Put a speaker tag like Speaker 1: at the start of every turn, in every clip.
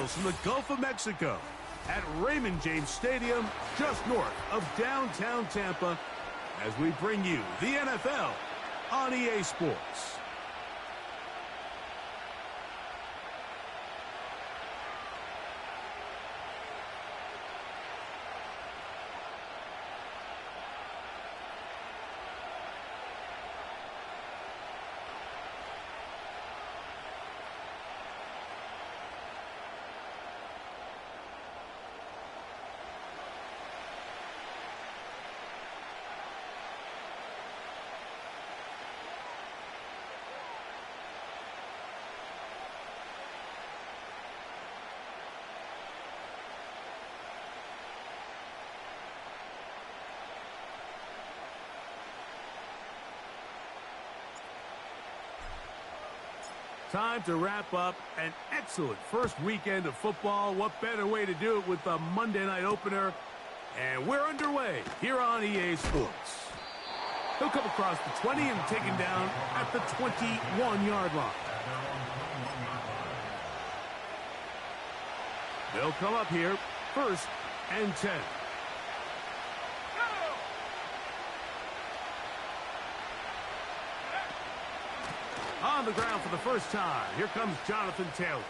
Speaker 1: hails from the Gulf of Mexico at Raymond James Stadium, just north of downtown Tampa, as we bring you the NFL on EA Sports. Time to wrap up an excellent first weekend of football. What better way to do it with the Monday night opener? And we're underway here on EA Sports. He'll come across the 20 and taken down at the 21-yard line. They'll come up here, 1st and 10. On the ground for the first time. Here comes Jonathan Taylor.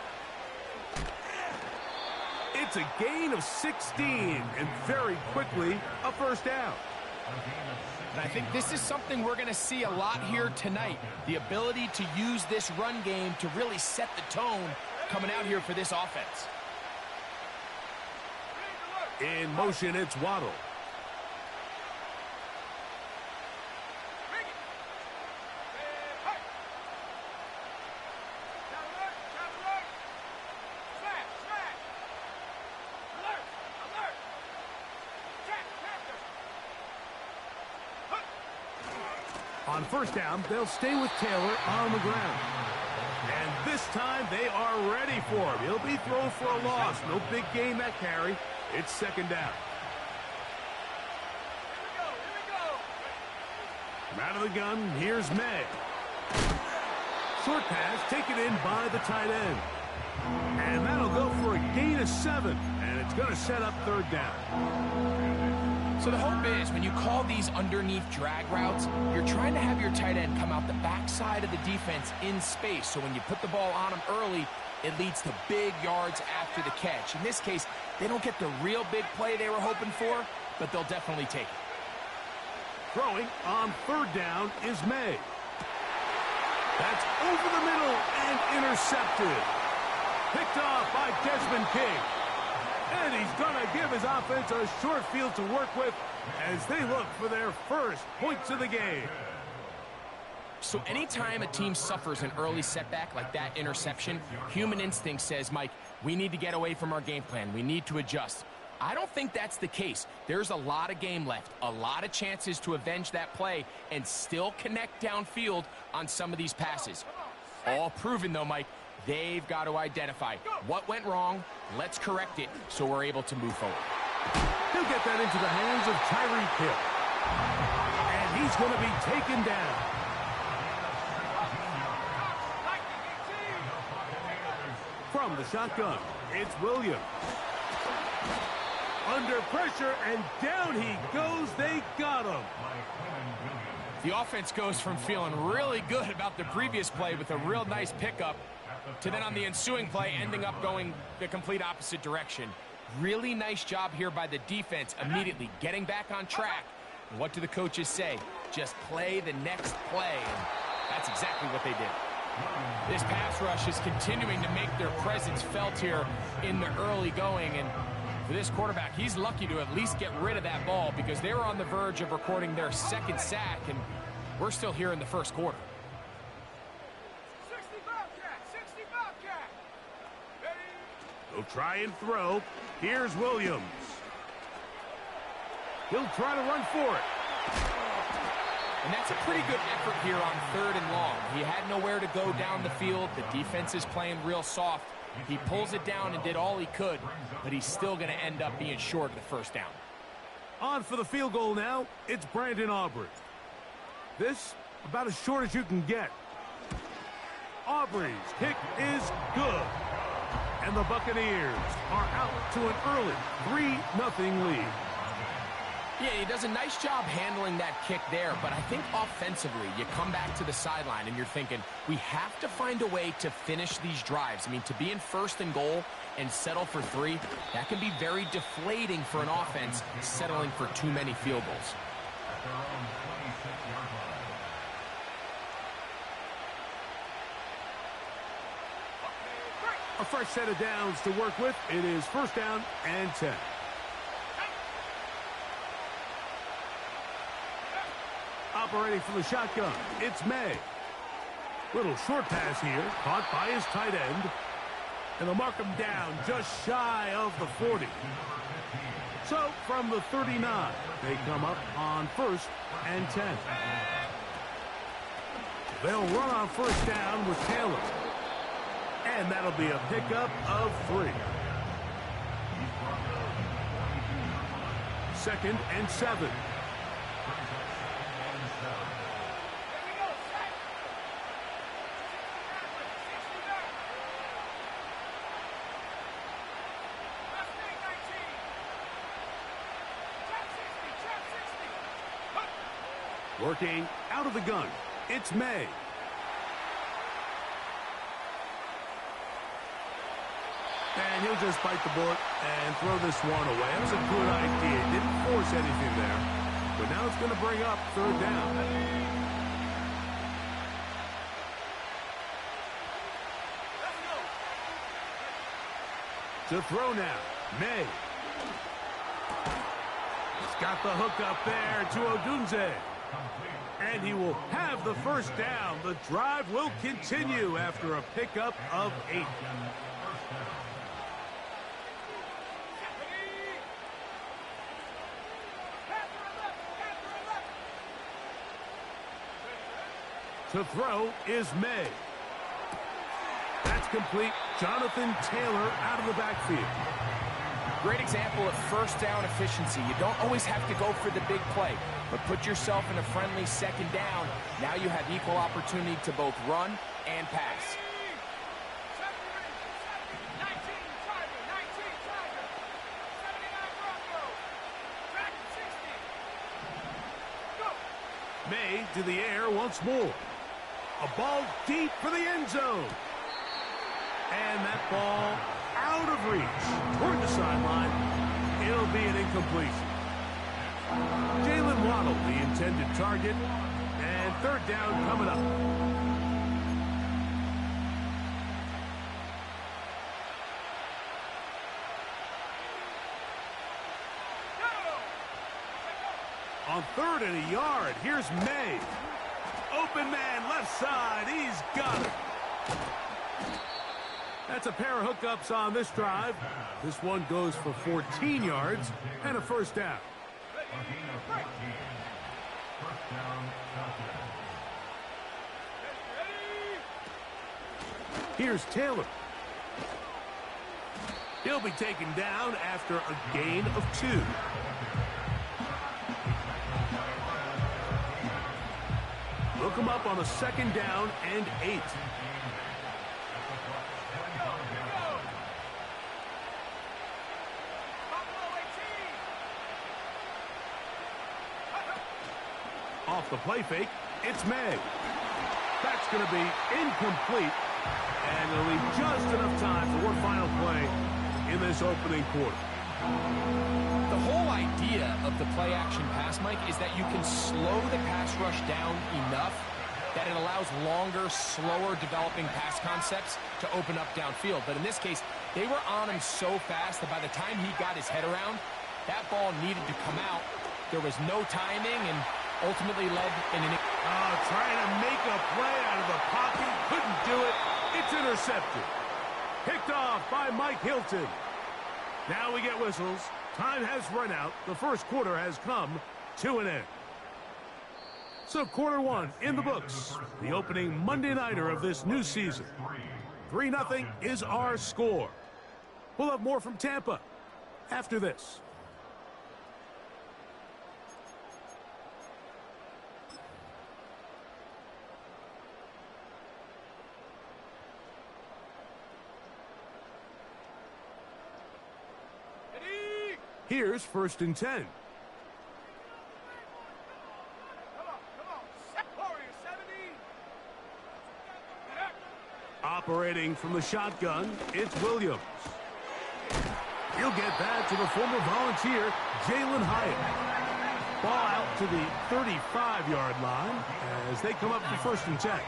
Speaker 1: It's a gain of 16, and very quickly, a first down.
Speaker 2: And I think this is something we're going to see a lot here tonight. The ability to use this run game to really set the tone coming out here for this offense.
Speaker 1: In motion, it's Waddle. On first down, they'll stay with Taylor on the ground. And this time, they are ready for him. He'll be thrown for a loss. No big gain that carry. It's second down. From out of the gun, here's May. Short pass taken in by the tight end. And that'll go for a gain of 7. And it's going to set up third down.
Speaker 2: So the hope is when you call these underneath drag routes, you're trying to have your tight end come out the backside of the defense in space. So when you put the ball on him early, it leads to big yards after the catch. In this case, they don't get the real big play they were hoping for, but they'll definitely take it.
Speaker 1: Throwing on third down is May. That's over the middle and intercepted. Picked off by Desmond King. And he's going to give his offense a short field to work with as they look for their first points of the game.
Speaker 2: So anytime a team suffers an early setback like that interception, human instinct says, Mike, we need to get away from our game plan. We need to adjust. I don't think that's the case. There's a lot of game left, a lot of chances to avenge that play and still connect downfield on some of these passes. All proven, though, Mike. They've got to identify what went wrong. Let's correct it so we're able to move forward.
Speaker 1: He'll get that into the hands of Tyreek Hill. And he's going to be taken down. From the shotgun, it's Williams. Under pressure, and down he goes. They got him.
Speaker 2: The offense goes from feeling really good about the previous play with a real nice pickup to then on the ensuing play ending up going the complete opposite direction. Really nice job here by the defense immediately getting back on track. And what do the coaches say? Just play the next play. And that's exactly what they did. This pass rush is continuing to make their presence felt here in the early going. And for this quarterback, he's lucky to at least get rid of that ball because they were on the verge of recording their second sack, and we're still here in the first quarter.
Speaker 1: He'll try and throw. Here's Williams. He'll try to run for it.
Speaker 2: And that's a pretty good effort here on 3rd and long. He had nowhere to go down the field. The defense is playing real soft. He pulls it down and did all he could, but he's still going to end up being short of the first down.
Speaker 1: On for the field goal now, it's Brandon Aubrey. This, about as short as you can get. Aubrey's kick is good. And the Buccaneers are out to an early 3-0 lead.
Speaker 2: Yeah, he does a nice job handling that kick there, but I think offensively, you come back to the sideline and you're thinking, we have to find a way to finish these drives. I mean, to be in 1st and goal and settle for 3, that can be very deflating for an offense settling for too many field goals.
Speaker 1: A fresh set of downs to work with. It is 1st down and 10. Operating from the shotgun, it's May. Little short pass here, caught by his tight end. And they'll mark him down just shy of the 40. So from the 39, they come up on 1st and 10. They'll run on 1st down with Taylor. And that'll be a pickup of 3. 2nd and 7. Working out of the gun, it's May. And he'll just bite the bullet and throw this one away. That was a good idea. Didn't force anything there. But now it's going to bring up 3rd down. To throw now, May. He's got the hook up there to Odunze. And he will have the 1st down. The drive will continue after a pickup of 8. To throw is May. That's complete. Jonathan Taylor out of the backfield.
Speaker 2: Great example of 1st down efficiency. You don't always have to go for the big play, but put yourself in a friendly 2nd down. Now you have equal opportunity to both run and pass.
Speaker 1: May to the air once more. A ball deep for the end zone. And that ball out of reach toward the sideline. It'll be an incompletion. Jalen Waddle, the intended target. And 3rd down coming up. On 3rd and a yard, here's May. Open man, left side. He's got it. That's a pair of hookups on this drive. This one goes for 14 yards and a 1st down. Here's Taylor. He'll be taken down after a gain of 2. Look him up on a 2nd down and 8. Off the play fake, it's May. That's going to be incomplete. And it'll leave just enough time for one final play in this opening quarter.
Speaker 2: The whole idea of the play-action pass, Mike, is that you can slow the pass rush down enough that it allows longer, slower developing pass concepts to open up downfield. But in this case, they were on him so fast that by the time he got his head around, that ball needed to come out. There was no timing and ultimately led in an...
Speaker 1: Trying to make a play out of the pocket. Couldn't do it. It's intercepted. Picked off by Mike Hilton. Now we get whistles. Time has run out. The 1st quarter has come to an end. So quarter 1 in the books. The opening Monday nighter of this new season. 3-0 is our score. We'll have more from Tampa after this. Here's 1st and 10. Operating from the shotgun, it's Williams. He'll get that to the former Volunteer, Jalen Hyatt. Ball out to the 35-yard line as they come up for 1st and 10.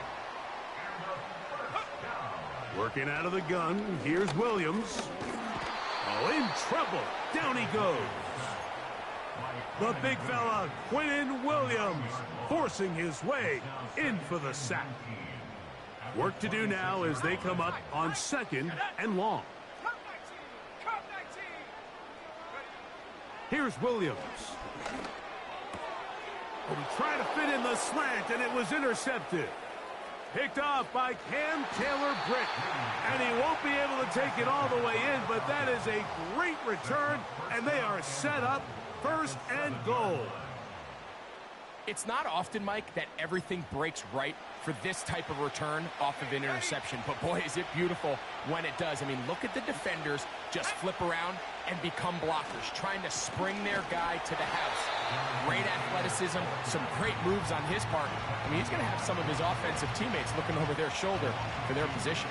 Speaker 1: Working out of the gun, here's Williams. Oh, in trouble. Down he goes. The big fella, Quinnen Williams, forcing his way in for the sack. Work to do now as they come up on 2nd and long. Here's Williams. Oh, he tried to fit in the slant, and it was intercepted. Picked off by Cam Taylor-Britt. And he won't be able to take it all the way in, but that is a great return, and they are set up 1st and goal.
Speaker 2: It's not often, Mike, that everything breaks right for this type of return off of an interception. But, boy, is it beautiful when it does. I mean, look at the defenders just flip around and become blockers, trying to spring their guy to the house. Great athleticism, some great moves on his part. I mean, he's going to have some of his offensive teammates looking over their shoulder for their position.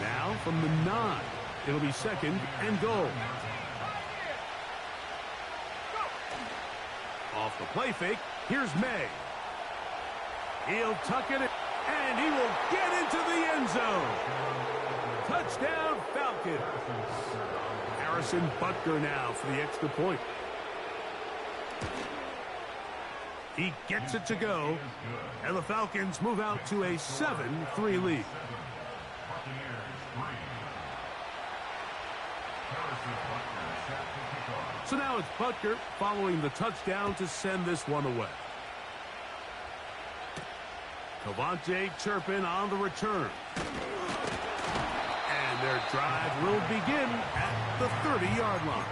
Speaker 1: Now from the 9, it'll be 2nd and goal. Off the play fake, here's May. He'll tuck it in, and he will get into the end zone. Touchdown, Falcons. Harrison Butker now for the extra point. He gets it to go, and the Falcons move out to a 7-3 lead. So now it's Butker following the touchdown to send this one away. Cavante Turpin on the return. And their drive will begin at the 30-yard line.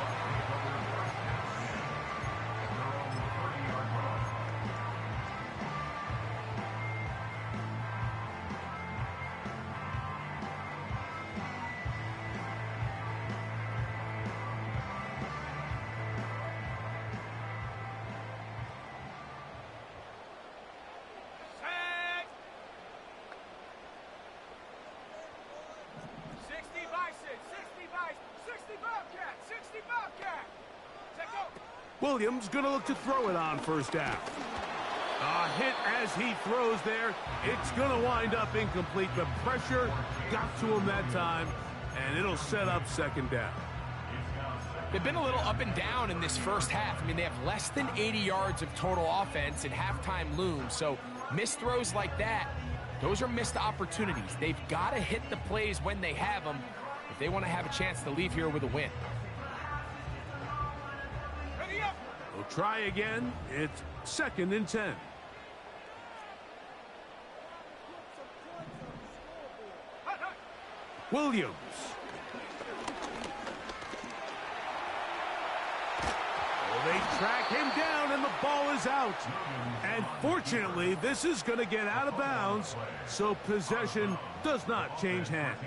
Speaker 1: Williams going to look to throw it on 1st down. A hit as he throws there. It's going to wind up incomplete. The pressure got to him that time, and it'll set up 2nd down.
Speaker 2: They've been a little up and down in this first half. I mean, they have less than 80 yards of total offense, and halftime looms. So missed throws like that, those are missed opportunities. They've got to hit the plays when they have them if they want to have a chance to leave here with a win.
Speaker 1: We'll try again. It's 2nd and 10. Williams. Well, they track him down, and the ball is out. And fortunately, this is going to get out of bounds, so possession does not change hands.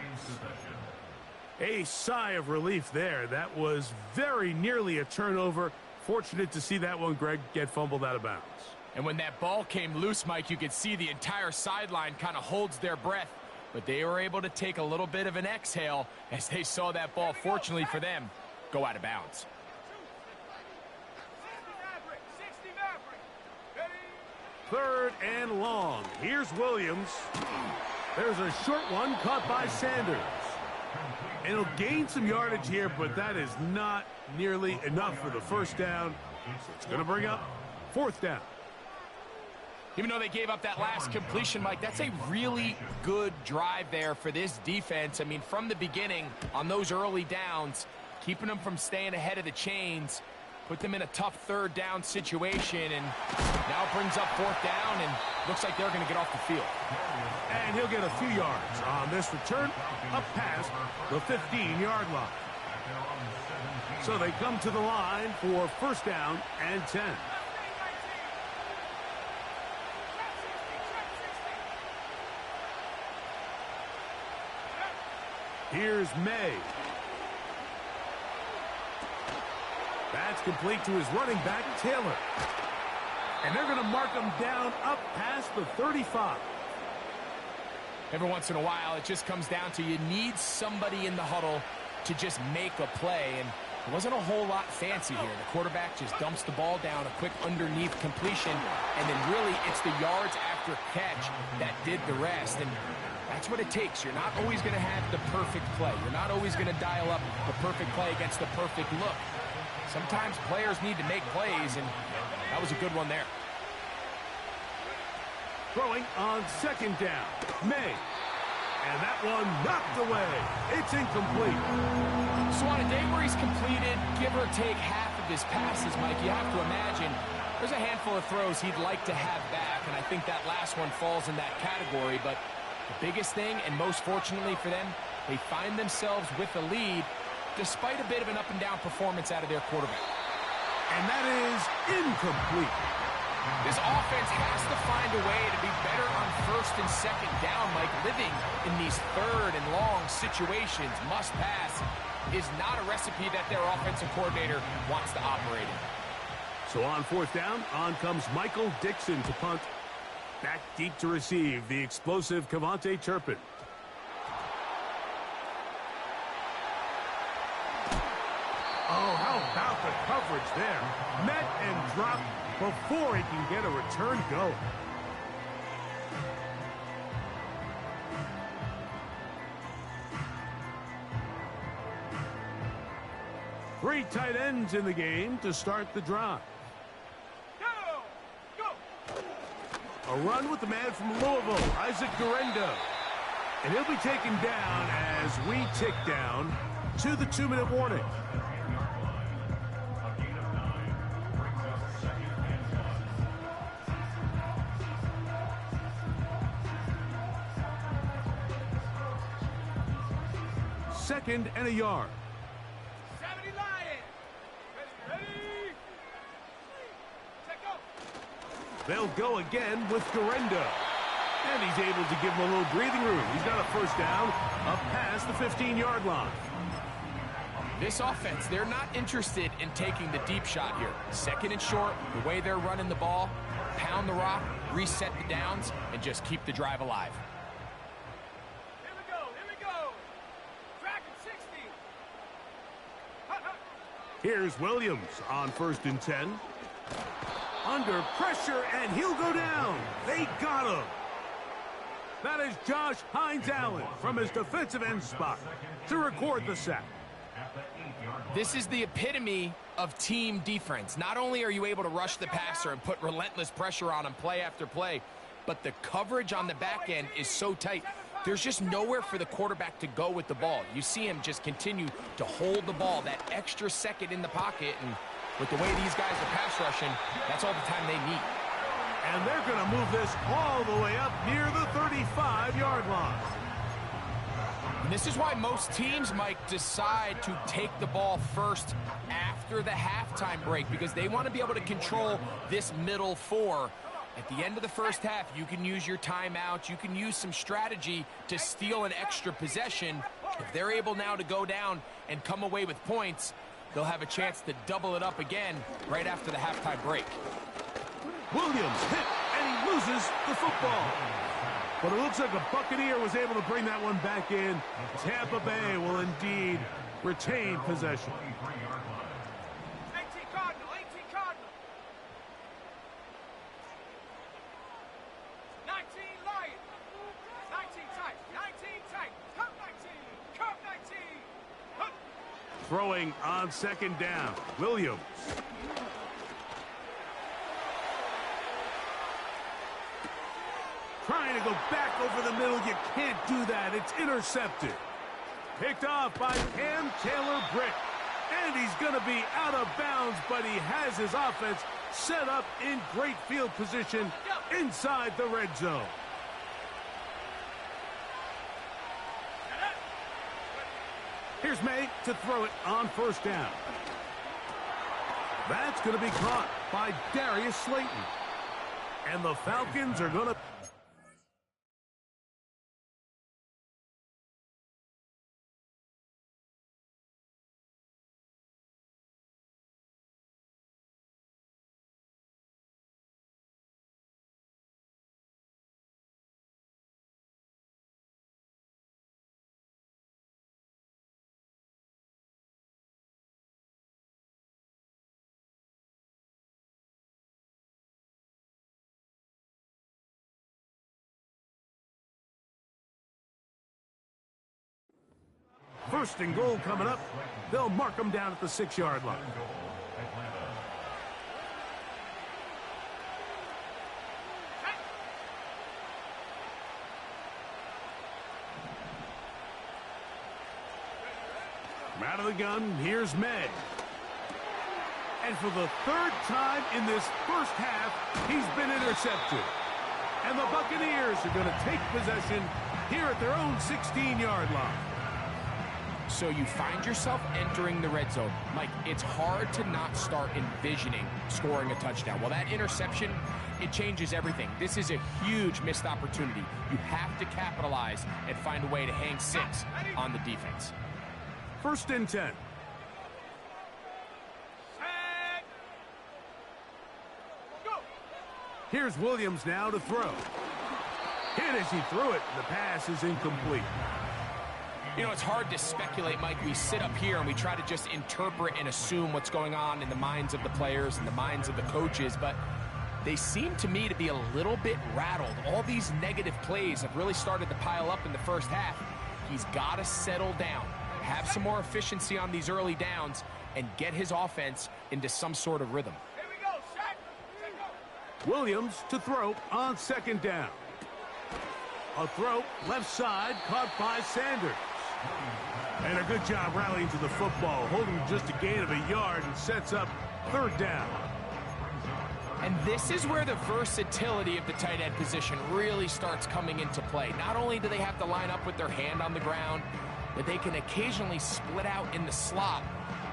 Speaker 1: A sigh of relief there. That was very nearly a turnover. Fortunate to see that one, Greg, get fumbled out of bounds.
Speaker 2: And when that ball came loose, Mike, you could see the entire sideline kind of holds their breath. But they were able to take a little bit of an exhale as they saw that ball, fortunately for them, go out of bounds.
Speaker 1: 3rd and long. Here's Williams. There's a short one caught by Sanders. And he'll gain some yardage here, but that is not nearly enough for the 1st down. So it's going to bring up 4th down.
Speaker 2: Even though they gave up that last completion, Mike, that's a really good drive there for this defense. I mean, from the beginning, on those early downs, keeping them from staying ahead of the chains, put them in a tough 3rd down situation, and now it brings up 4th down, and looks like they're going to get off the field.
Speaker 1: And he'll get a few yards on this return up past the 15-yard line. So they come to the line for 1st down and 10. Here's May. That's complete to his running back, Taylor. And they're going to mark him down up past the 35.
Speaker 2: Every once in a while, it just comes down to you need somebody in the huddle to just make a play, and it wasn't a whole lot fancy here. The quarterback just dumps the ball down, a quick underneath completion, and then really it's the yards after catch that did the rest, and that's what it takes. You're not always going to have the perfect play. You're not always going to dial up the perfect play against the perfect look. Sometimes players need to make plays, and that was a good one there.
Speaker 1: Throwing on second down, May. And that one knocked away. It's incomplete.
Speaker 2: So on a day where he's completed, give or take half of his passes, Mike, you have to imagine there's a handful of throws he'd like to have back, and I think that last one falls in that category. But the biggest thing, and most fortunately for them, they find themselves with a lead despite a bit of an up-and-down performance out of their quarterback.
Speaker 1: And that is incomplete.
Speaker 2: This offense has to find a way to be better on first and second down, Mike. Living in these third and long situations, must pass, is not a recipe that their offensive coordinator wants to operate in.
Speaker 1: So on fourth down, on comes Michael Dixon to punt. Back deep to receive, the explosive Kevontae Turpin. Oh, how about the coverage there? Met and dropped before he can get a return going. Three tight ends in the game to start the drive. A run with the man from Louisville, Isaac Guerendo. And he'll be taken down as we tick down to the 2-minute warning. Second and a yard.
Speaker 3: 70 Lions. Ready. Check go.
Speaker 1: They'll go again with Guerendo. And he's able to give him a little breathing room. He's got a first down up past the 15-yard line.
Speaker 2: This offense, they're not interested in taking the deep shot here. Second and short, the way they're running the ball, pound the rock, reset the downs, and just keep the drive alive.
Speaker 1: Here's Williams on first and 10. Under pressure, and he'll go down. They got him. That is Josh Hines-Allen from his defensive end spot to record the sack.
Speaker 2: This is the epitome of team defense. Not only are you able to rush the passer and put relentless pressure on him play after play, but the coverage on the back end is so tight. There's just nowhere for the quarterback to go with the ball. You see him just continue to hold the ball that extra second in the pocket, and with the way these guys are pass rushing, that's all the time they need.
Speaker 1: And they're going to move this all the way up near the 35-yard line.
Speaker 2: And this is why most teams, Mike, decide to take the ball first after the halftime break, because they want to be able to control this middle four. At the end of the first half, you can use your timeout. You can use some strategy to steal an extra possession. If they're able now to go down and come away with points, they'll have a chance to double it up again right after the halftime break.
Speaker 1: Williams hit, and he loses the football. But it looks like a Buccaneer was able to bring that one back in. Tampa Bay will indeed retain possession.
Speaker 3: 18 Cardinal. 19 Lions. 19 tight. 19 tight. Come 19. Come 19. Come.
Speaker 1: Throwing on second down, Williams. Trying to go back over the middle. You can't do that. It's intercepted. Picked off by Cam Taylor-Britt. And he's going to be out of bounds, but he has his offense set up in great field position inside the red zone. Here's May to throw it on first down. That's going to be caught by Darius Slayton. And the Falcons are going to First and goal coming up. They'll mark them down at the 6-yard line. From out of the gun, here's May. And for the 3rd time in this first half, he's been intercepted. And the Buccaneers are going to take possession here at their own 16-yard line.
Speaker 2: So you find yourself entering the red zone. Mike, it's hard to not start envisioning scoring a touchdown. Well, that interception, it changes everything. This is a huge missed opportunity. You have to capitalize and find a way to hang 6 on the defense.
Speaker 1: 1st and 10. Here's Williams now to throw. Hit as he threw it. The pass is incomplete.
Speaker 2: You know, it's hard to speculate, Mike. We sit up here and we try to just interpret and assume what's going on in the minds of the players and the minds of the coaches, but they seem to me to be a little bit rattled. All these negative plays have really started to pile up in the first half. He's got to settle down, have some more efficiency on these early downs, and get his offense into some sort of rhythm.
Speaker 3: Here we go, set, go.
Speaker 1: Williams to throw on 2nd down. A throw left side caught by Sanders. And a good job rallying to the football, holding just a gain of a yard and sets up 3rd down.
Speaker 2: And this is where the versatility of the tight end position really starts coming into play. Not only do they have to line up with their hand on the ground, but they can occasionally split out in the slot.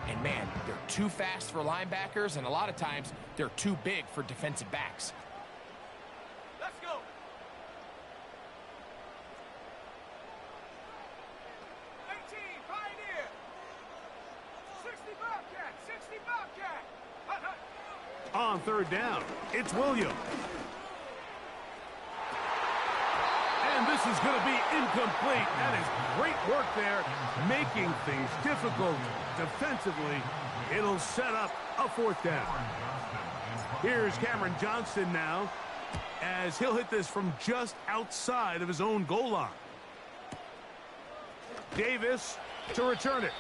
Speaker 2: And man, they're too fast for linebackers, and a lot of times they're too big for defensive backs.
Speaker 3: Let's go. 18, Pioneer. 60 Bobcat, 60 Bobcat. Hut, hut.
Speaker 1: On 3rd down, it's Williams. And this is going to be incomplete. That is great work there, making things difficult defensively. It'll set up a 4th down. Here's Cameron Johnston now, as he'll hit this from just outside of his own goal line. Davis to return it.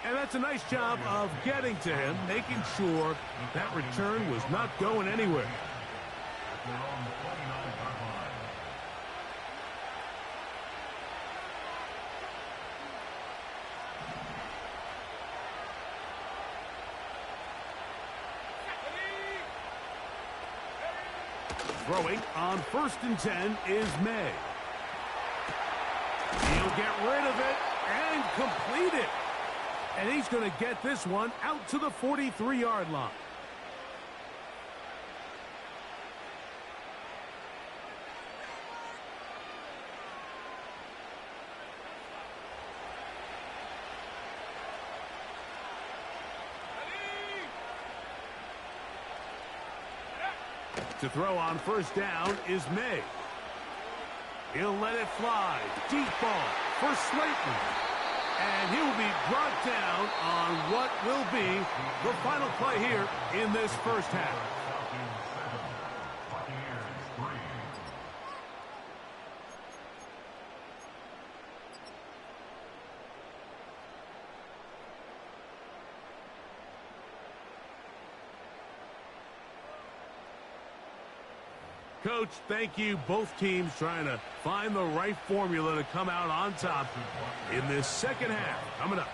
Speaker 1: And that's a nice job of getting to him, making sure that return was not going anywhere. Throwing on 1st and 10 is May. He'll get rid of it and complete it. And he's going to get this one out to the 43-yard line. To throw on 1st down is May. He'll let it fly. Deep ball for Slayton. And he'll be brought down on what will be the final play here in this first half. Coach, thank you. Both teams trying to find the right formula to come out on top in this second half. Coming up.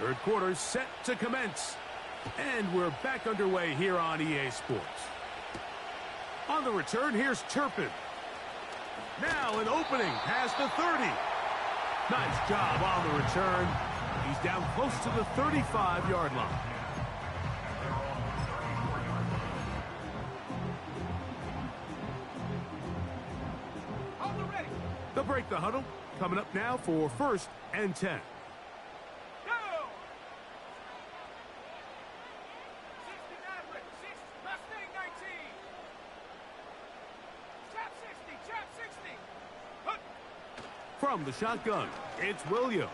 Speaker 1: 3rd quarter set to commence. And we're back underway here on EA Sports. On the return, here's Turpin. Now an opening past the 30. Nice job on the return. He's down close to the 35-yard line. They'll break the huddle. Coming up now for 1st and 10.
Speaker 3: Go! 69 with 6, Mustang 19. Chap 60, chap 60. Hut.
Speaker 1: From the shotgun, it's Williams.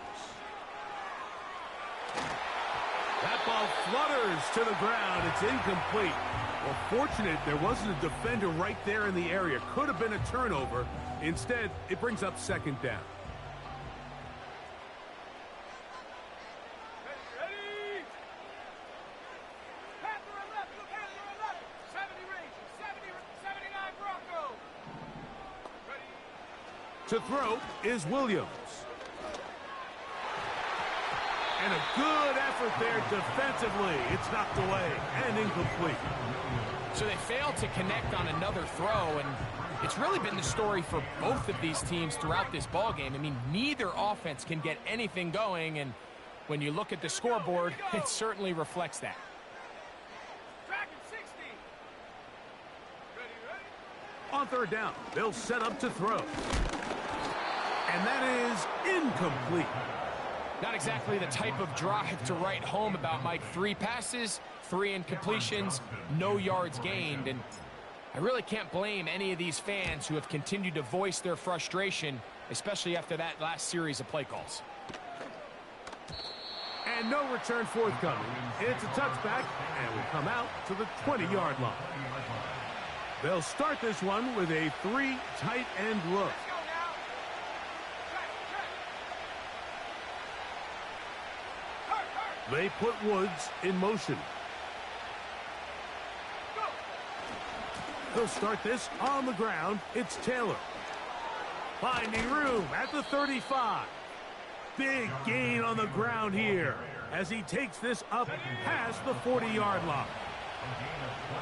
Speaker 1: That ball flutters to the ground. It's incomplete. Well, fortunate there wasn't a defender right there in the area. Could have been a turnover. Instead, it brings up 2nd down. To throw is Williams. And a good effort there defensively. It's knocked away and incomplete.
Speaker 2: So they failed to connect on another throw, and it's really been the story for both of these teams throughout this ballgame. I mean, neither offense can get anything going, and when you look at the scoreboard, it certainly reflects that.
Speaker 3: Dragon 60. Ready, ready?
Speaker 1: On third down, they'll set up to throw. And that is incomplete.
Speaker 2: Not exactly the type of drive to write home about, Mike. 3 passes, 3 incompletions, no yards gained. And I really can't blame any of these fans who have continued to voice their frustration, especially after that last series of play calls.
Speaker 1: And no return forthcoming. It's a touchback, and will come out to the 20-yard line. They'll start this one with a 3 tight end look.
Speaker 3: Let's go now. Check, check. Hurt.
Speaker 1: They put Woods in motion.
Speaker 3: Go.
Speaker 1: They'll start this on the ground. It's Taylor. Finding room at the 35. Big gain on the ground here as he takes this up past the 40-yard line.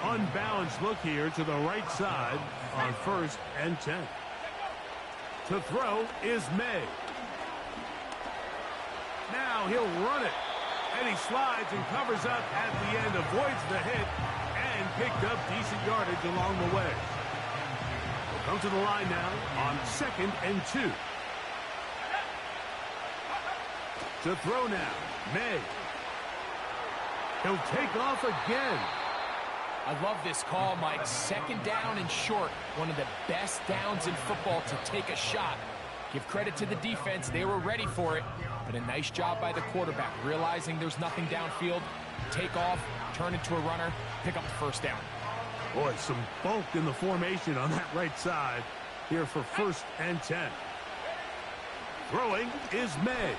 Speaker 1: Unbalanced look here to the right side on 1st and 10. To throw is May. Now he'll run it. And he slides and covers up at the end, avoids the hit, and picked up decent yardage along the way. We'll come to the line now on 2nd and 2. To throw now, May. He'll take off again.
Speaker 2: I love this call, Mike. 2nd down and short. One of the best downs in football to take a shot. Give credit to the defense. They were ready for it. But a nice job by the quarterback, realizing there's nothing downfield. Take off, turn into a runner, pick up the 1st down.
Speaker 1: Boy, some bulk in the formation on that right side here for 1st and 10. Throwing is May.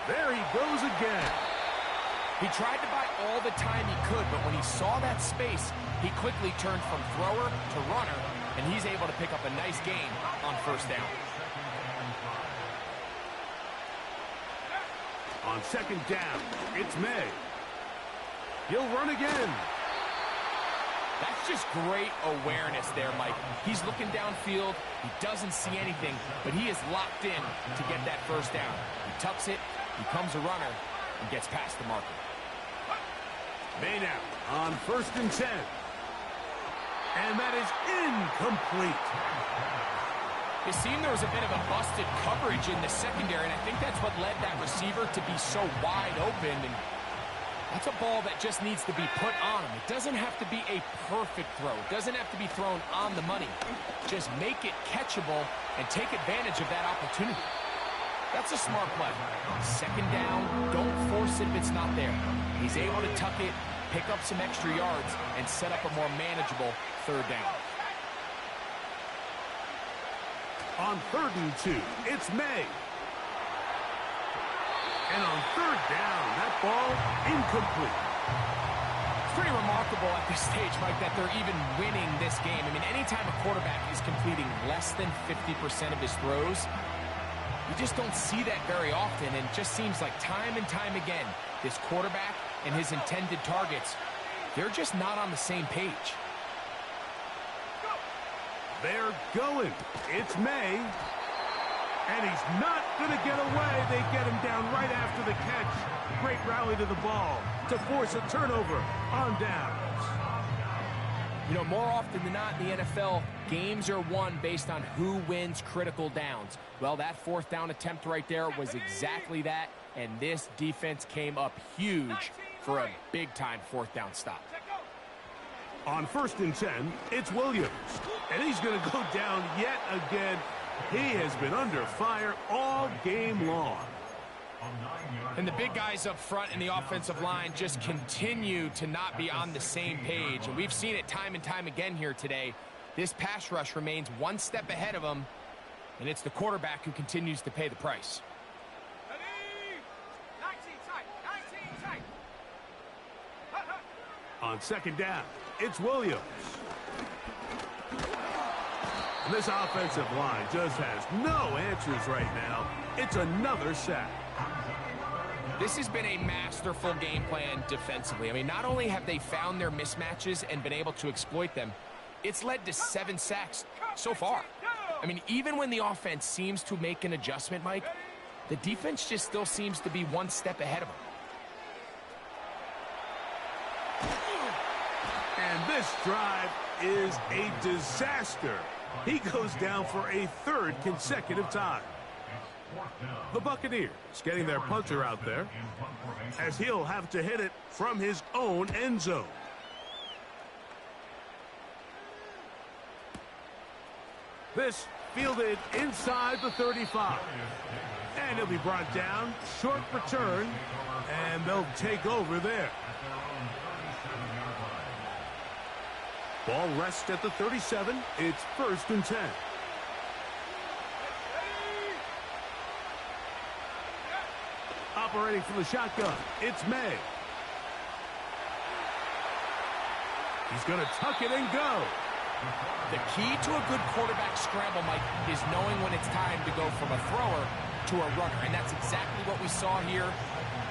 Speaker 1: There he goes again.
Speaker 2: He tried to buy all the time he could, but when he saw that space, he quickly turned from thrower to runner, and he's able to pick up a nice gain on 1st down.
Speaker 1: On 2nd down, it's May. He'll run again.
Speaker 2: That's just great awareness there, Mike. He's looking downfield. He doesn't see anything, but he is locked in to get that 1st down. He tucks it, becomes a runner, and gets past the marker.
Speaker 1: May now on 1st and 10. And that is incomplete.
Speaker 2: It seemed there was a bit of a busted coverage in the secondary, and I think that's what led that receiver to be so wide open. And that's a ball that just needs to be put on him. It doesn't have to be a perfect throw. It doesn't have to be thrown on the money. Just make it catchable and take advantage of that opportunity. That's a smart play. 2nd down, don't force it if it's not there. He's able to tuck it, pick up some extra yards, and set up a more manageable 3rd down.
Speaker 1: On 3rd and 2, it's May. And on 3rd down, that ball incomplete.
Speaker 2: It's pretty remarkable at this stage, Mike, that they're even winning this game. I mean, anytime a quarterback is completing less than 50% of his throws, you just don't see that very often, and it just seems like time and time again, this quarterback and his intended targets, they're just not on the same page.
Speaker 1: They're going. It's May. And he's not going to get away. They get him down right after the catch. Great rally to the ball to force a turnover on downs.
Speaker 2: You know, more often than not in the NFL, games are won based on who wins critical downs. Well, that 4th down attempt right there was exactly that, and this defense came up huge for a big-time 4th down stop.
Speaker 1: On 1st and 10, it's Williams. And he's going to go down yet again. He has been under fire all game long.
Speaker 2: And the big guys up front in the offensive line just continue to not be on the same page. And we've seen it time and time again here today. This pass rush remains one step ahead of them, and it's the quarterback who continues to pay the price.
Speaker 3: 19 tight.
Speaker 1: On 2nd down, it's Williams. This offensive line just has no answers right now. It's another sack.
Speaker 2: This has been a masterful game plan defensively. I mean, not only have they found their mismatches and been able to exploit them, it's led to 7 sacks so far. I mean, even when the offense seems to make an adjustment, Mike, the defense just still seems to be one step ahead of them.
Speaker 1: And this drive is a disaster. He goes down for a 3rd consecutive time. The Buccaneers getting their punter out there, as he'll have to hit it from his own end zone. This fielded inside the 35. And he'll be brought down, short return, and they'll take over there. Ball rests at the 37. It's 1st and 10. Operating from the shotgun, it's May. He's going to tuck it and go.
Speaker 2: The key to a good quarterback scramble, Mike, is knowing when it's time to go from a thrower to a runner. And that's exactly what we saw here.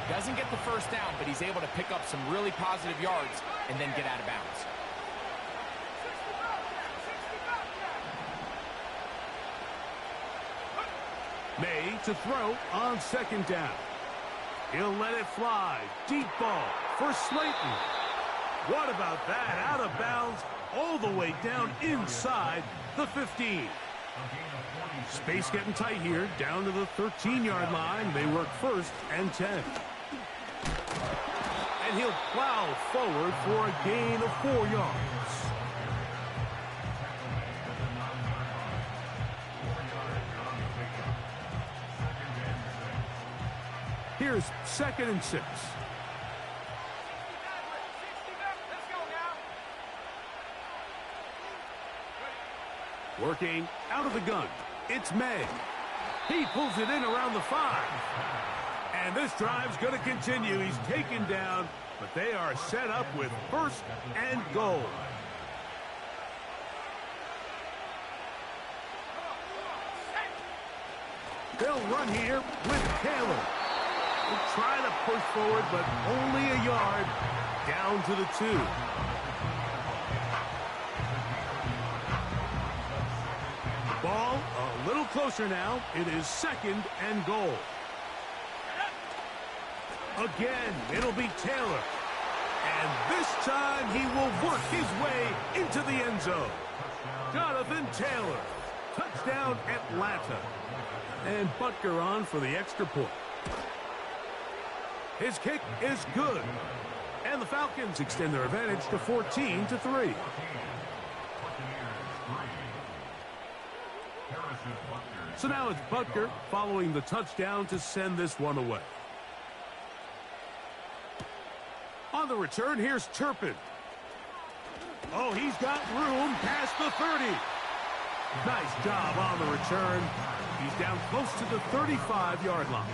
Speaker 2: Doesn't get the first down, but he's able to pick up some really positive yards and then get out of bounds.
Speaker 1: May to throw on 2nd down. He'll let it fly. Deep ball for Slayton. What about that? Out of bounds all the way down inside the 15. Space getting tight here. Down to the 13-yard line. They work 1st and 10. And he'll plow forward for a gain of 4 yards. Here's 2nd and 6. Working out of the gun. It's May. He pulls it in around the 5. And this drive's going to continue. He's taken down, but they are set up with 1st and goal. They'll run here with Taylor. We'll try to push forward, but only a yard down to the 2. Ball a little closer now. It is 2nd and goal. Again, it'll be Taylor. And this time he will work his way into the end zone. Jonathan Taylor. Touchdown, Atlanta. And Butker on for the extra point. His kick is good. And the Falcons extend their advantage to 14-3. So now it's Butker following the touchdown to send this one away. On the return, here's Turpin. Oh, he's got room past the 30. Nice job on the return. He's down close to the 35-yard line.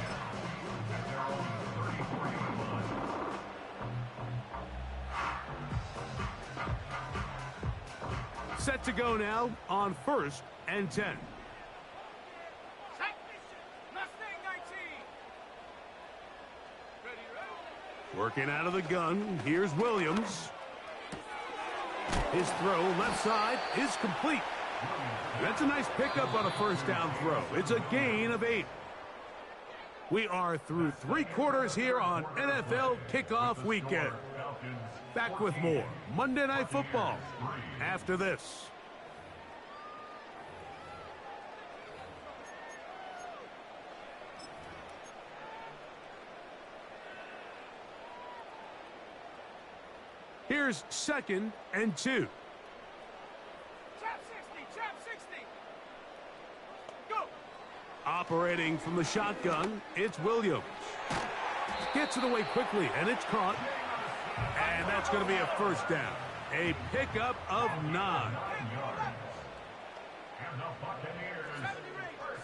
Speaker 1: Set to go now on 1st and 10. Working out of the gun, here's Williams. His throw left side is complete. That's a nice pickup on a 1st down throw. It's a gain of 8. We are through 3 quarters here on NFL Kickoff Weekend. Back with more Monday Night Football after this. Here's 2nd and 2.
Speaker 3: Trap 60, trap 60. Go.
Speaker 1: Operating from the shotgun, it's Williams. Gets it away quickly, and it's caught. And that's going to be a 1st down. A pickup of 9.
Speaker 3: 70 Raiders,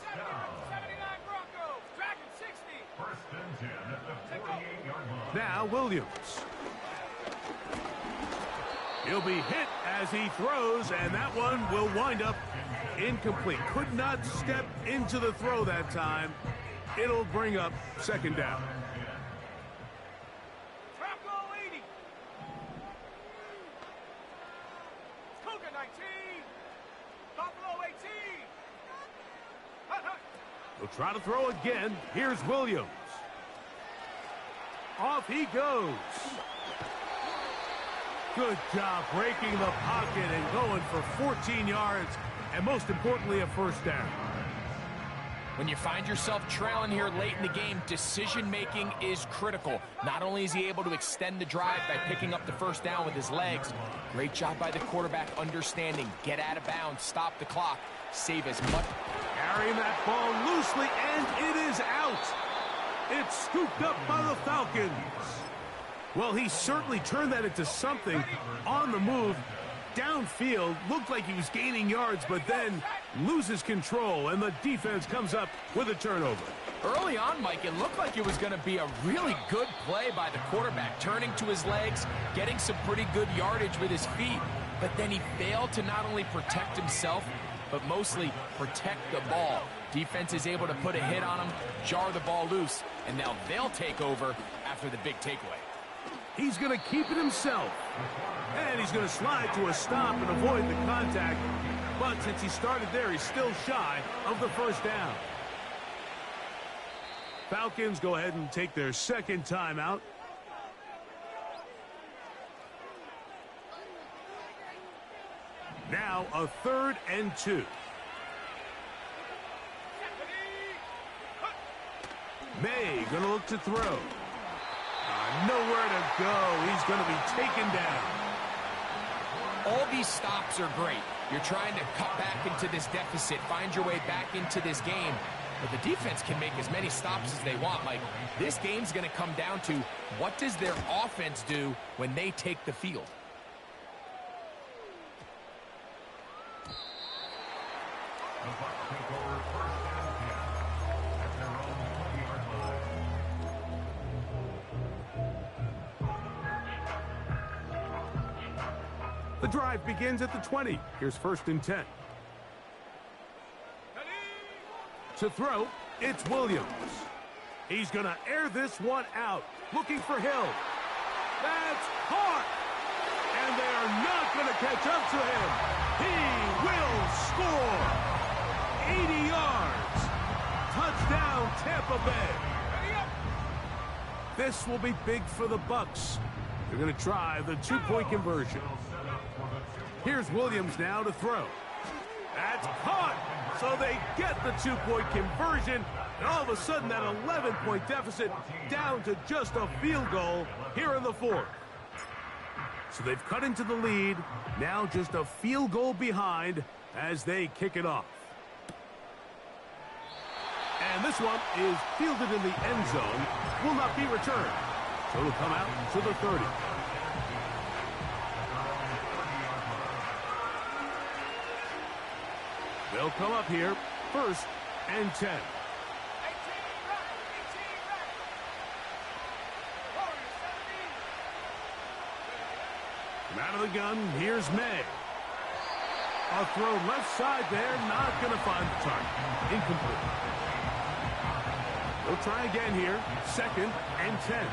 Speaker 3: 79 Broncos, Dragon 60.
Speaker 4: 1st and 10 at the 48-yard line.
Speaker 1: Now Williams. He'll be hit as he throws, and that one will wind up incomplete. Could not step into the throw that time. It'll bring up second down.
Speaker 3: Trap goal 80. Cougar 19. Buffalo 18. Hut, hut.
Speaker 1: He'll try to throw again. Here's Williams. Off he goes. Good job breaking the pocket and going for 14 yards, and most importantly, a first down.
Speaker 2: When you find yourself trailing here late in the game, decision-making is critical. Not only is he able to extend the drive by picking up the first down with his legs, great job by the quarterback understanding, get out of bounds, stop the clock, save as much.
Speaker 1: Carrying that ball loosely, and it is out. It's scooped up by the Falcons. Well, he certainly turned that into something on the move. Downfield, looked like he was gaining yards, but then loses control, and the defense comes up with a turnover.
Speaker 2: Early on, Mike, it looked like it was going to be a really good play by the quarterback, turning to his legs, getting some pretty good yardage with his feet, but then he failed to not only protect himself, but mostly protect the ball. Defense is able to put a hit on him, jar the ball loose, and now they'll take over after the big takeaway.
Speaker 1: He's going to keep it himself. And he's going to slide to a stop and avoid the contact. But since he started there, he's still shy of the first down. Falcons go ahead and take their second timeout. Now a 3rd and 2. May going to look to throw. Nowhere to go. He's going to be taken down.
Speaker 2: All these stops are great. You're trying to cut back into this deficit, find your way back into this game. But the defense can make as many stops as they want. Like, this game's going to come down to what does their offense do when they take the field.
Speaker 1: The drive begins at the 20. Here's 1st and 10. To throw, it's Williams. He's going to air this one out, looking for Hill. That's caught! And they are not going to catch up to him. He will score! 80 yards. Touchdown, Tampa Bay. This will be big for the Bucs. They're going to try the 2-point conversion. Here's Williams now to throw. That's caught! So they get the 2-point conversion, and all of a sudden that 11-point deficit down to just a field goal here in the 4th. So they've cut into the lead, now just a field goal behind as they kick it off. And this one is fielded in the end zone, will not be returned. So it'll come out to the 30. They'll come up here, 1st and 10.
Speaker 3: 18 back, 18 back. Warriors 17.
Speaker 1: From out of the gun, here's May. A throw left side there, not going to find the target. Incomplete. They'll try again here, 2nd and 10.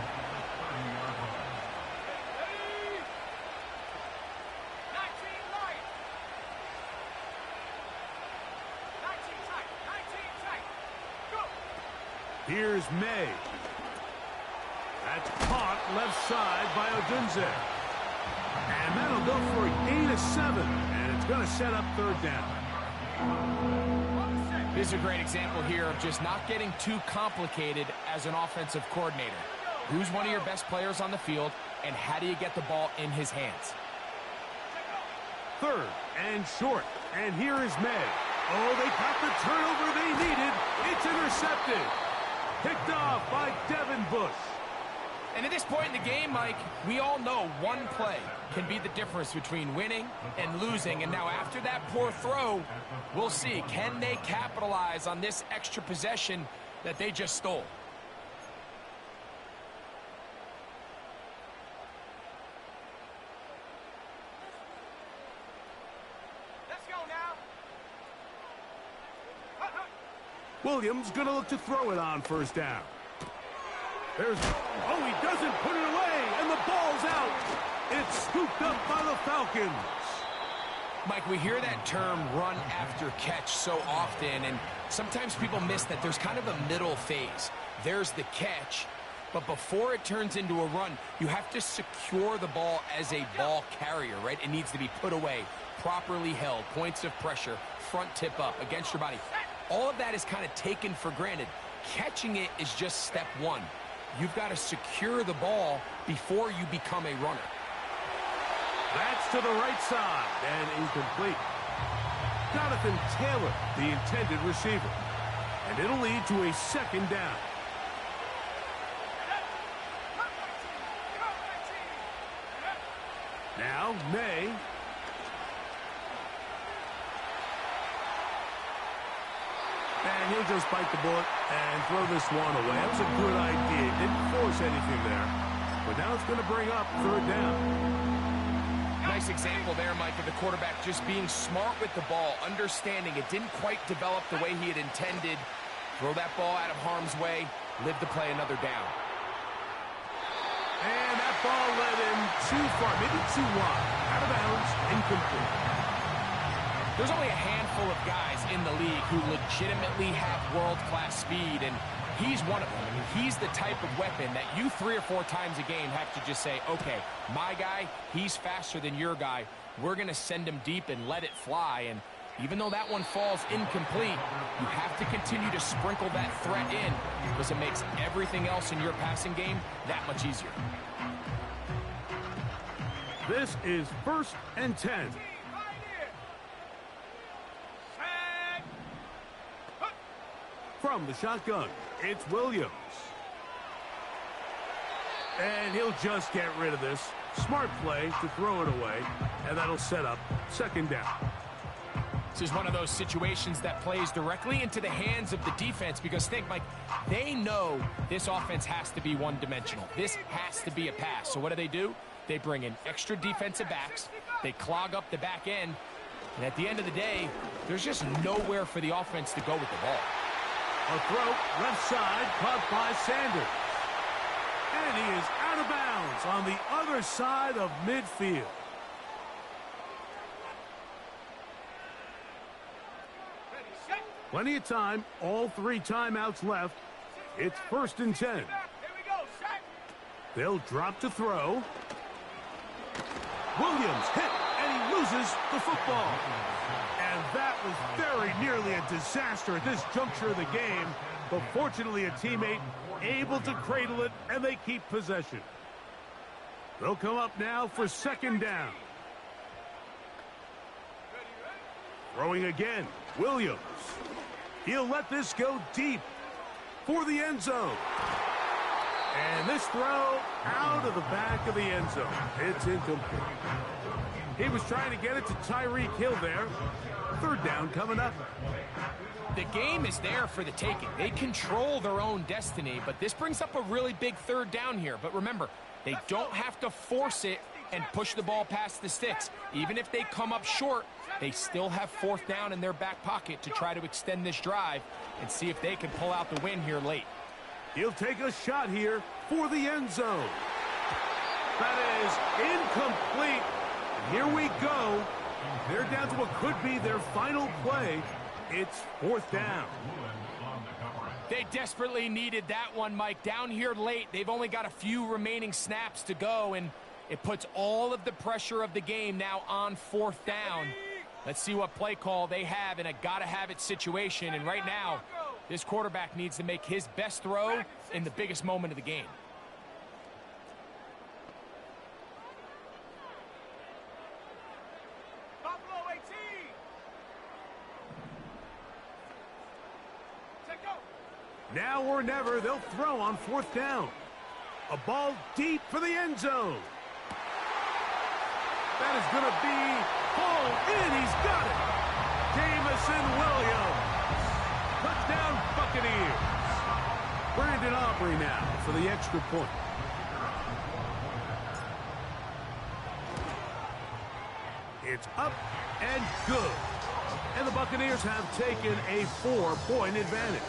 Speaker 3: 19 light. 19 tight. 19 tight. Go.
Speaker 1: Here's May. That's caught left side by Odunze. And that'll go for a gain of 7. And it's going to set up 3rd down.
Speaker 2: This is a great example here of just not getting too complicated as an offensive coordinator. Who's one of your best players on the field, and how do you get the ball in his hands?
Speaker 1: 3rd and short. And here is May. Oh, they got the turnover they needed. It's intercepted. Picked off by Devin Bush.
Speaker 2: And at this point in the game, Mike, we all know one play can be the difference between winning and losing. And now after that poor throw, we'll see, can they capitalize on this extra possession that they just stole?
Speaker 1: Williams going to look to throw it on first down. Oh, he doesn't put it away, and the ball's out. It's scooped up by the Falcons.
Speaker 2: Mike, we hear that term run after catch so often, and sometimes people miss that there's kind of a middle phase. There's the catch, but before it turns into a run, you have to secure the ball as a ball carrier, right? It needs to be put away, properly held, points of pressure, front tip up against your body. All of that is kind of taken for granted. Catching it is just step one. You've got to secure the ball before you become a runner.
Speaker 1: That's to the right side and incomplete. Jonathan Taylor, the intended receiver. And it'll lead to a second down. Now, May. And he'll just bite the bullet and throw this one away. That was a good idea. Didn't force anything there. But now it's going to bring up third down.
Speaker 2: Nice example there, Mike, of the quarterback just being smart with the ball, understanding it didn't quite develop the way he had intended. Throw that ball out of harm's way, live to play another down.
Speaker 1: And that ball led him too far, maybe too wide. Out of bounds, incomplete.
Speaker 2: There's only a handful of guys in the league who legitimately have world-class speed, and he's one of them. I mean, he's the type of weapon that you 3 or 4 times a game have to just say, okay, my guy, he's faster than your guy. We're going to send him deep and let it fly. And even though that one falls incomplete, you have to continue to sprinkle that threat in because it makes everything else in your passing game that much easier.
Speaker 1: This is 1st and 10. From the shotgun, it's Williams. And he'll just get rid of this. Smart play to throw it away, and that'll set up second down.
Speaker 2: This is one of those situations that plays directly into the hands of the defense because think, Mike, they know this offense has to be one-dimensional. This has to be a pass. So what do? They bring in extra defensive backs. They clog up the back end. And at the end of the day, there's just nowhere for the offense to go with the ball.
Speaker 1: A throw, left side, caught by Sanders. And he is out of bounds on the other side of midfield. Plenty of time, all 3 timeouts left. It's 1st and 10. They'll drop to throw. Williams hit, and he loses the football. And that was very nearly a disaster at this juncture of the game. But fortunately, a teammate able to cradle it, and they keep possession. They'll come up now for second down. Throwing again, Williams. He'll let this go deep for the end zone. And this throw out of the back of the end zone. It's incomplete. He was trying to get it to Tyreek Hill there. Third down coming up.
Speaker 2: The game is there for the taking. They control their own destiny, but this brings up a really big third down here. But remember, they don't have to force it and push the ball past the sticks. Even if they come up short, they still have 4th down in their back pocket to try to extend this drive and see if they can pull out the win here late.
Speaker 1: He'll take a shot here for the end zone. That is incomplete. And here we go. They're down to what could be their final play. It's 4th down.
Speaker 2: They desperately needed that one, Mike. Down here late, they've only got a few remaining snaps to go, and it puts all of the pressure of the game now on 4th down. Let's see what play call they have in a gotta-have-it situation. And right now, this quarterback needs to make his best throw in the biggest moment of the game.
Speaker 1: Now or never, they'll throw on 4th down. A ball deep for the end zone. That is going to be pulled in. He's got it. Jamison Williams. Touchdown Buccaneers. Brandon Aubrey now for the extra point. It's up and good. And the Buccaneers have taken a 4-point advantage.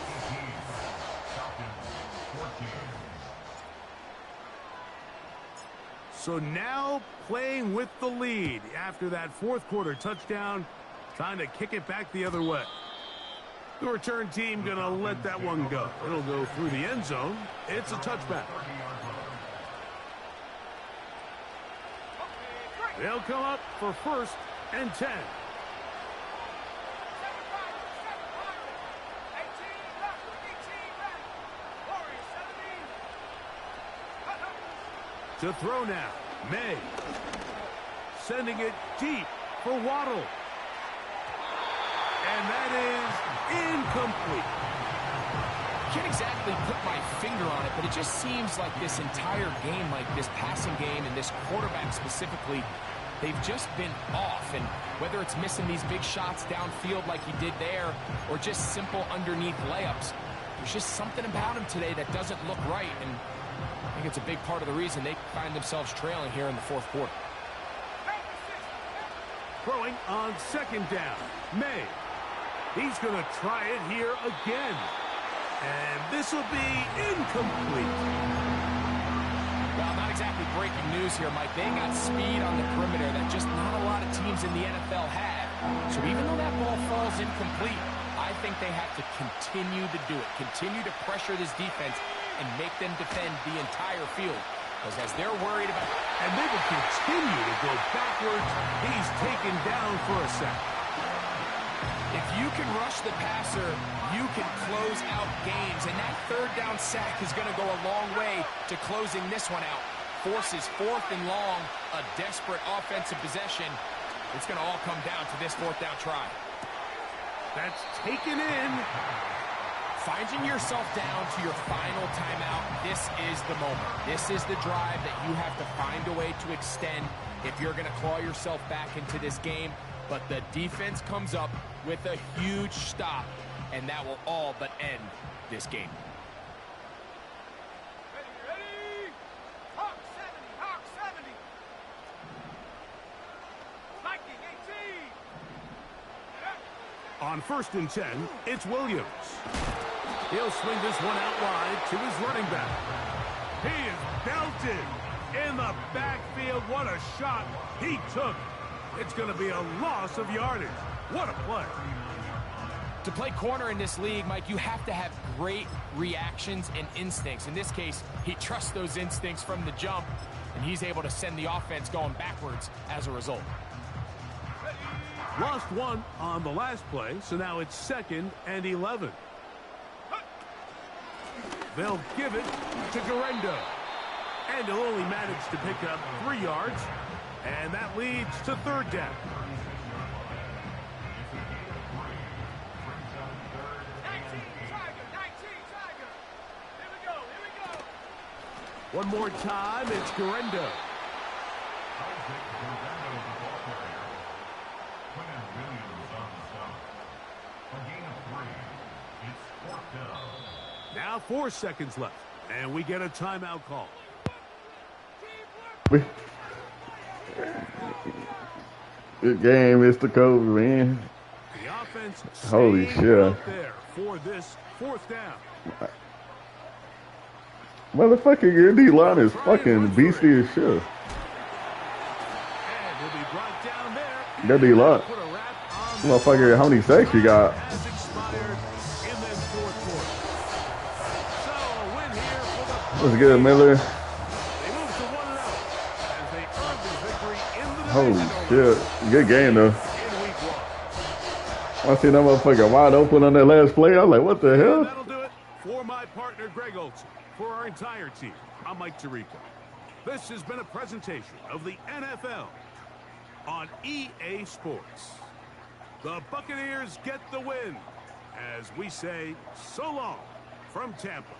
Speaker 1: So now playing with the lead after that fourth quarter touchdown, trying to kick it back the other way. The return team going to let that one go. It'll go through the end zone. It's a touchback. They'll come up for 1st and 10. To throw now, May. Sending it deep for Waddle. And that is incomplete.
Speaker 2: Can't exactly put my finger on it, but it just seems like this entire game, like this passing game and this quarterback specifically, they've just been off. And whether it's missing these big shots downfield like he did there or just simple underneath layups, there's just something about him today that doesn't look right. And I think it's a big part of the reason they find themselves trailing here in the fourth quarter.
Speaker 1: Throwing on 2nd down, May. He's going to try it here again. And this will be incomplete.
Speaker 2: Well, not exactly breaking news here, Mike. They got speed on the perimeter that just not a lot of teams in the NFL have. So even though that ball falls incomplete, I think they have to continue to do it. Continue to pressure this defense and make them defend the entire field. Because as they're worried about...
Speaker 1: And they will continue to go backwards. He's taken down for a sack.
Speaker 2: If you can rush the passer, you can close out games. And that 3rd down sack is going to go a long way to closing this one out. Forces 4th and long, a desperate offensive possession. It's going to all come down to this 4th down try.
Speaker 1: That's taken in.
Speaker 2: Finding yourself down to your final timeout, this is the moment. This is the drive that you have to find a way to extend if you're going to claw yourself back into this game. But the defense comes up with a huge stop, and that will all but end this game.
Speaker 3: Ready? Hawk 70, Hawk 70. Viking 18.
Speaker 1: On 1st and 10, it's Williams. He'll swing this one out wide to his running back. He is belted in the backfield. What a shot he took. It's going to be a loss of yardage. What a play.
Speaker 2: To play corner in this league, Mike, you have to have great reactions and instincts. In this case, he trusts those instincts from the jump, and he's able to send the offense going backwards as a result.
Speaker 1: Lost one on the last play, so now it's 2nd and 11. They'll give it to Garendo. And he'll only manage to pick up 3 yards. And that leads to 3rd down.
Speaker 3: 19 Tiger, 19 Tiger. Here we go, here we go.
Speaker 1: One more time, it's Garendo. Now 4 seconds left, and we get a timeout call.
Speaker 4: Good game, Mr. Kobe, man.
Speaker 1: The offense
Speaker 4: Holy
Speaker 1: staying
Speaker 4: shit.
Speaker 1: out there for this 4th down.
Speaker 4: Motherfucking your D-line is fucking beastie as shit.
Speaker 1: And he'll be brought down there.
Speaker 4: That D-line.
Speaker 1: Put a wrap on
Speaker 4: Motherfucker, how many sacks you got?
Speaker 1: has expired in this 4th quarter. So a win here for the
Speaker 4: What's good, Miller?
Speaker 1: They move to 1-0 as they earn the victory in the
Speaker 4: Holy
Speaker 1: divisional
Speaker 4: shit. Good game, though.
Speaker 1: in week 1.
Speaker 4: I seen that motherfucker wide open on that last play. I was like, what the hell?
Speaker 1: That'll do it for my partner, Greg Olson. For our entire team, I'm Mike Tirico. This has been a presentation of the NFL on EA Sports. The Buccaneers get the win as we say so long from Tampa.